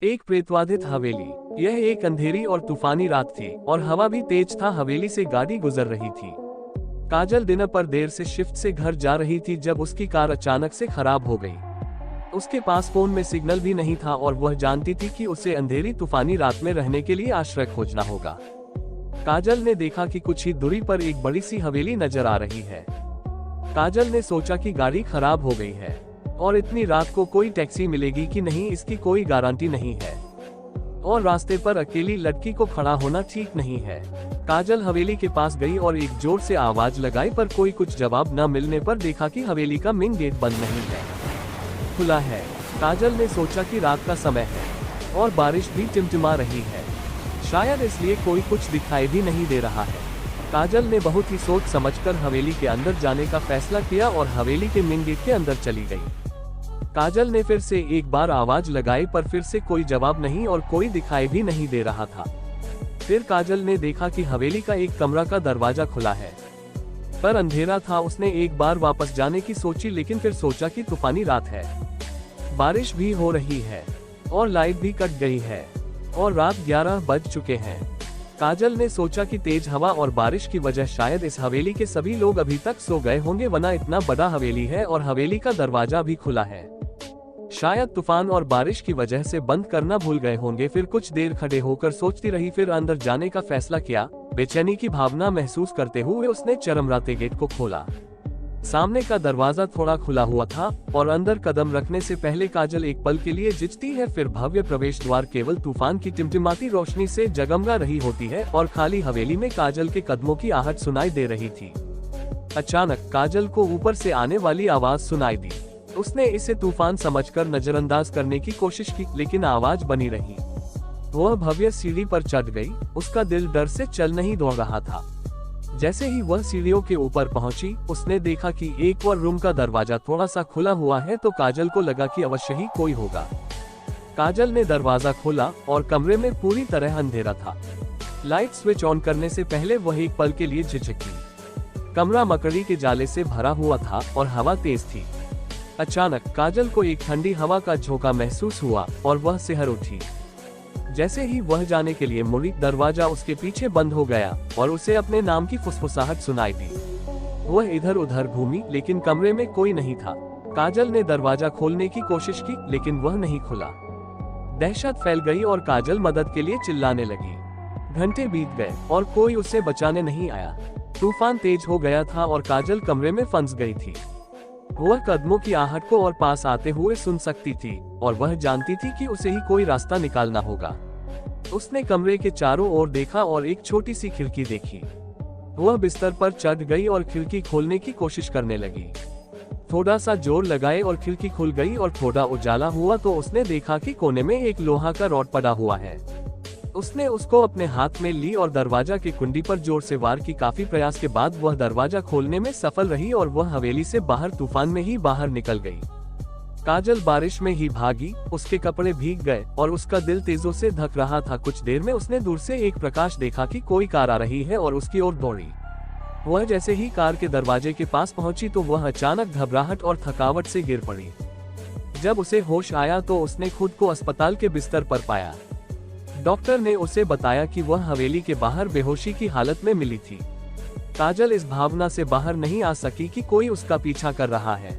एक प्रेतवाधित हवेली। यह एक अंधेरी और तूफानी रात थी और हवा भी तेज था। हवेली से गाड़ी गुजर रही थी। काजल दिन पर देर से शिफ्ट से घर जा रही थी जब उसकी कार अचानक से खराब हो गई। उसके पास फोन में सिग्नल भी नहीं था और वह जानती थी कि उसे अंधेरी तूफानी रात में रहने के लिए आश्रय खोजना होगा। काजल ने देखा कि कुछ ही दूरी पर एक बड़ी सी हवेली नजर आ रही है। काजल ने सोचा कि गाड़ी खराब हो गई है और इतनी रात को कोई टैक्सी मिलेगी कि नहीं इसकी कोई गारंटी नहीं है, और रास्ते पर अकेली लड़की को खड़ा होना ठीक नहीं है। काजल हवेली के पास गई और एक जोर से आवाज लगाई, पर कोई कुछ जवाब न मिलने पर देखा कि हवेली का मेन गेट बंद नहीं है, खुला है। काजल ने सोचा कि रात का समय है और बारिश भी टिमटिमा रही है, शायद इसलिए कोई कुछ दिखाई भी नहीं दे रहा है। काजल ने बहुत ही सोच समझकर हवेली के अंदर जाने का फैसला किया और हवेली के मेन गेट के अंदर चली गई। काजल ने फिर से एक बार आवाज लगाई, पर फिर से कोई जवाब नहीं और कोई दिखाई भी नहीं दे रहा था। फिर काजल ने देखा कि हवेली का एक कमरा का दरवाजा खुला है, पर अंधेरा था। उसने एक बार वापस जाने की सोची, लेकिन फिर सोचा कि तूफानी रात है, बारिश भी हो रही है और लाइट भी कट गई है और रात 11 बज चुके हैं। काजल ने सोचा कि तेज हवा और बारिश की वजह शायद इस हवेली के सभी लोग अभी तक सो गए होंगे, वरना इतना बड़ा हवेली है और हवेली का दरवाजा भी खुला है। शायद तूफान और बारिश की वजह से बंद करना भूल गए होंगे। फिर कुछ देर खड़े होकर सोचती रही, फिर अंदर जाने का फैसला किया। बेचैनी की भावना महसूस करते हुए उसने चरमराते गेट को खोला। सामने का दरवाजा थोड़ा खुला हुआ था और अंदर कदम रखने से पहले काजल एक पल के लिए झिझकती है। फिर भव्य प्रवेश द्वार केवल तूफान की टिमटिमाती रोशनी से जगमगा रही होती है और खाली हवेली में काजल के कदमों की आहट सुनाई दे रही थी। अचानक काजल को ऊपर से आने वाली आवाज सुनाई दी। उसने इसे तूफान समझकर नजरअंदाज करने की कोशिश की, लेकिन आवाज बनी रही। वह भव्य सीढ़ी पर चढ़ गई। उसका दिल डर से चल नहीं दौड़ रहा था। जैसे ही वह सीढ़ियों के ऊपर पहुंची, उसने देखा कि एक और रूम का दरवाजा थोड़ा सा खुला हुआ है, तो काजल को लगा कि अवश्य ही कोई होगा। काजल ने दरवाजा खोला और कमरे में पूरी तरह अंधेरा था। लाइट स्विच ऑन करने से पहले वह एक पल के लिए झिझकी। कमरा मकड़ी के जाले से भरा हुआ था और हवा तेज थी। अचानक काजल को एक ठंडी हवा का झोंका महसूस हुआ और वह सिहर उठी। जैसे ही वह जाने के लिए मुड़ी, दरवाजा उसके पीछे बंद हो गया और उसे अपने नाम की फुसफुसाहट सुनाई दी। वह इधर उधर घूमी, लेकिन कमरे में कोई नहीं था। काजल ने दरवाजा खोलने की कोशिश की, लेकिन वह नहीं खुला। दहशत फैल गई और काजल मदद के लिए चिल्लाने लगी। घंटे बीत गए और कोई उसे बचाने नहीं आया। तूफान तेज हो गया था और काजल कमरे में फंस गई थी। वह कदमों की आहट को और पास आते हुए सुन सकती थी और वह जानती थी कि उसे ही कोई रास्ता निकालना होगा। उसने कमरे के चारों ओर देखा और एक छोटी सी खिड़की देखी। वह बिस्तर पर चढ़ गई और खिड़की खोलने की कोशिश करने लगी। थोड़ा सा जोर लगाए और खिड़की खुल गई और थोड़ा उजाला हुआ तो उसने देखा कि कोने में एक लोहा का रॉड पड़ा हुआ है। उसने उसको अपने हाथ में ली और दरवाजा की कुंडी पर जोर से वार की। काफी प्रयास के बाद वह दरवाजा खोलने में सफल रही और वह हवेली से बाहर तूफान में ही बाहर निकल गई। काजल बारिश में ही भागी। उसके कपड़े भीग गए और उसका दिल तेजों से धक रहा था। कुछ देर में उसने दूर से एक प्रकाश देखा कि कोई कार आ रही है और उसकी ओर दौड़ी। वह जैसे ही कार के दरवाजे के पास पहुंची तो वह अचानक घबराहट और थकावट से गिर पड़ी। जब उसे होश आया तो उसने खुद को अस्पताल के बिस्तर पर पाया। डॉक्टर ने उसे बताया कि वह हवेली के बाहर बेहोशी की हालत में मिली थी। काजल इस भावना से बाहर नहीं आ सकी कि कोई उसका पीछा कर रहा है।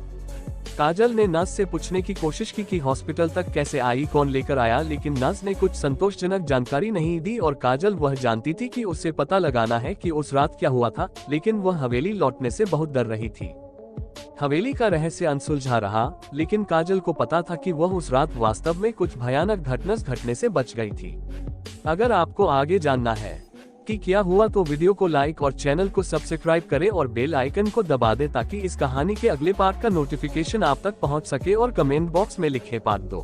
काजल ने नर्स से पूछने की कोशिश की कि हॉस्पिटल तक कैसे आई, कौन लेकर आया, लेकिन नर्स ने कुछ संतोषजनक जानकारी नहीं दी और काजल वह जानती थी कि उसे पता लगाना है कि उस रात क्या हुआ था, लेकिन वह हवेली लौटने से बहुत डर रही थी। हवेली का रहस्य अनसुलझा रहा, लेकिन काजल को पता था कि वह उस रात वास्तव में कुछ भयानक घटना घटने से बच गई थी। अगर आपको आगे जानना है कि क्या हुआ तो वीडियो को लाइक और चैनल को सब्सक्राइब करें और बेल आइकन को दबा दें ताकि इस कहानी के अगले पार्ट का नोटिफिकेशन आप तक पहुंच सके, और कमेंट बॉक्स में लिखे पार्ट 2।